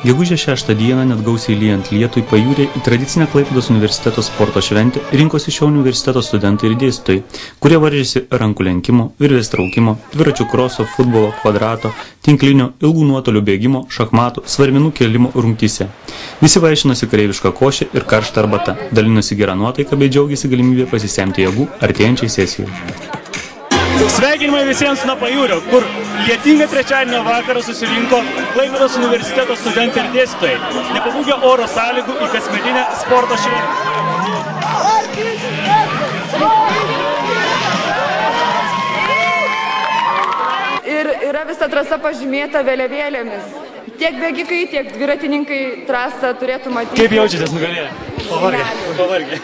Gegužės 6 dieną, net gausiai lyjant lietui, pajūrė į tradicinę Klaipėdos universiteto sporto šventę rinkosi šio universiteto studentai ir dėstytojai, kurie varžėsi rankų lenkimo, virvės traukimo, dviračių kroso, futbolo, kvadrato, tinklinio, ilgų nuotolių bėgimo, šachmatų, svarmenų kėlimo rungtyse. Visi vaišinosi kareivišką košę ir karštą arbatą, dalinosi gerą nuotaiką bei džiaugėsi galimybę pasisemti jėgų artėjančiai sesijai. Sveikinimai visiems nuo pajūrio, kur lietingą trečiadienio vakarą susirinko Klaipėdos universiteto studentai ir dėstytojai, nepabūgę oro sąlygų į kasmetinę sporto šventę. Ir yra visa trasa pažymėta vėliavėlėmis. Tiek bėgikai, tiek dviratininkai trasą turėtų matyti. Kaip jaučiatės nugalėję? Pavargę.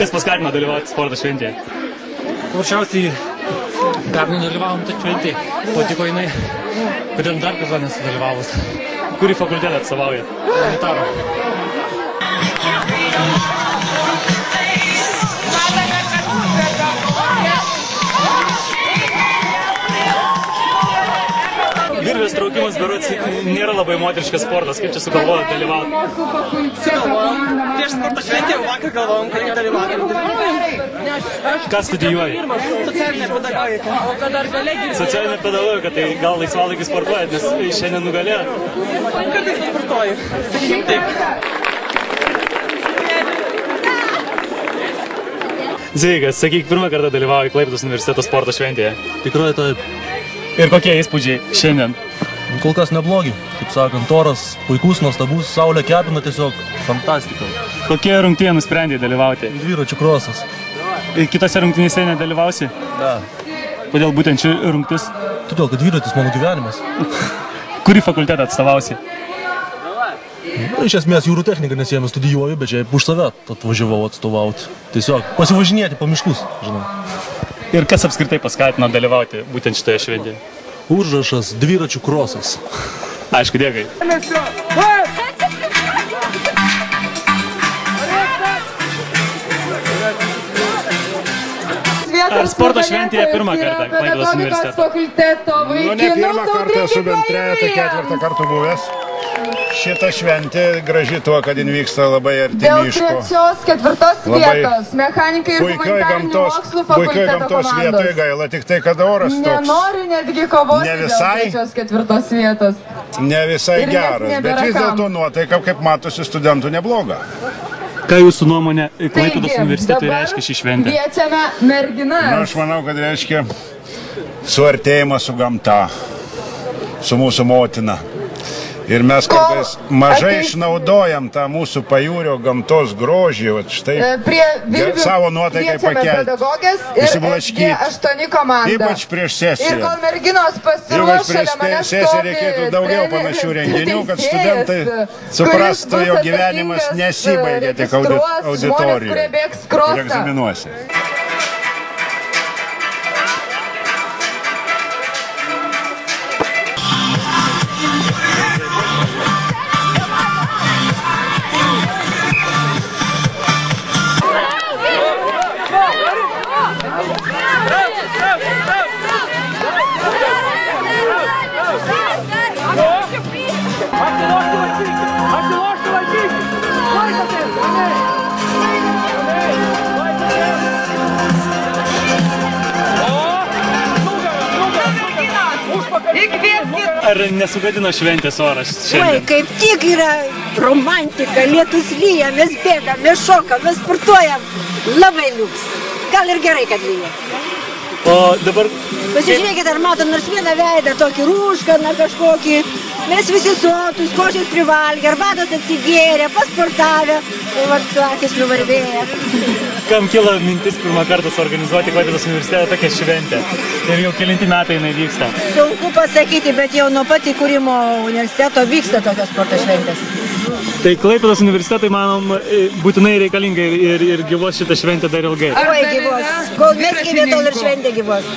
Kas paskatino dalyvauti sporto šventėje? Paprasčiausiai pernai dalyvavom tą šventį, patiko jinai, kodėl dar kartą nesudalyvavus. Kurį fakultetą atstovauja? Humanitaro. Virvės traukimas berods nėra labai moteriškas sportas, kaip čia sugalvojo dalyvauti? Prieš sporto šventę vakar galvojom, kad nedalyvauti. Ką studijuoji? Socialinė pedagogika. Socialinė pedagogika, tai gal laisvalaikį sportuojat, nes šiandien nugalėjo? Kartais sportuoju. Sakykim taip. Zveigas, sakyk, pirmą kartą dalyvauji Klaipėdos universiteto sporto šventėje. Tikrai taip. Ir kokie įspūdžiai šiandien? Kol kas neblogi, kaip sakant, oras puikus, nuostabus, saulė kepina, tiesiog fantastika. Kokie rungtyje nusprendė dalyvauti? Dviračių krosas. Ir kitose rungtynėse nedalyvausi? Da. Kodėl būtent ši rungtis? Todėl, kad dviratis mano gyvenimas. Kurį fakultetą atstovausi? Iš esmės jūrų techniką, nes jame studijuoju, bet čia už save atvažiavau atstovauti. Tiesiog pasivažinėti po miškus, žinau. Ir kas apskritai paskatino dalyvauti būtent šitoje šventėje? Užrašas dviračių krosas. Aišku, dėkui. Ar sporto šventėje pirmą kartą Klaipėdos universiteto? Nu, ne pirmą kartą, esu bent trejetą, ketvirtą kartų buvęs. Šita šventė graži tuo, kad jin vyksta labai arti Dėl miško. trečios, ketvirtos vietos, mechanikai ir humanitarinių mokslų fakulteto gamtos vietoje komandos. gaila, tik tai, kad oras toks Nenori netgi kovoti Ne dėl visai. trečios, ketvirtos vietos. ne visai Ir net geras, bet nebėra vis kam. dėlto nuotaika, kaip matosi, studentų nebloga. Ką jūsų nuomonė Klaipėdos universitetui reiškia šį šventę? Kviečiame merginas. Na, aš manau, kad reiškia suartėjimą su gamta, su mūsų motina. Ir mes kartais mažai išnaudojam tą mūsų pajūrio gamtos grožį, štai Prie virvių savo nuotaikai kviečiame pakelti, pedagogės ir išsiblaškyti. SG8 komandą. Ypač prieš sesiją. Ir kol merginos Ypač pasiruoš, prieš šalia manęs sesiją stovi reikėtų daugiau panašių renginių, kad teisėjas, studentai kuris suprastų, bus jog gyvenimas atsakingas, nesibaigia tik registruos žmonės, auditorijoje kurie bėgs krosą. ir egzaminuose. Ar nesugadino šventės oras Oi, šiandien? kaip tik yra romantika, lietus lyja, mes bėgam, mes šokam, mes sportuojam. Labai liuks. Gal ir gerai, kad lyja. O dabar Pasižiūrėkit, ar matom nors vieną veidą, tokį rūškaną kažkokį. Mes visi sotus, košės privalgę, arbatos atsigėrę, pasportavę. O vat akis nuvarvėję. kam kilo mintis pirmą kartą suorganizuoti Klaipėdos universitete tokią šventę? Ir jau kelinti metai jinai vyksta. Sunku pasakyti, bet jau nuo pat įkūrimo universiteto vyksta tokios sporto šventės. Tai Klaipėdos universitetui, manom, būtinai reikalinga ir gyvos šitą šventę dar ilgai. Oi, gyvos. Kol mes gyvė, tol ir šventė gyvos.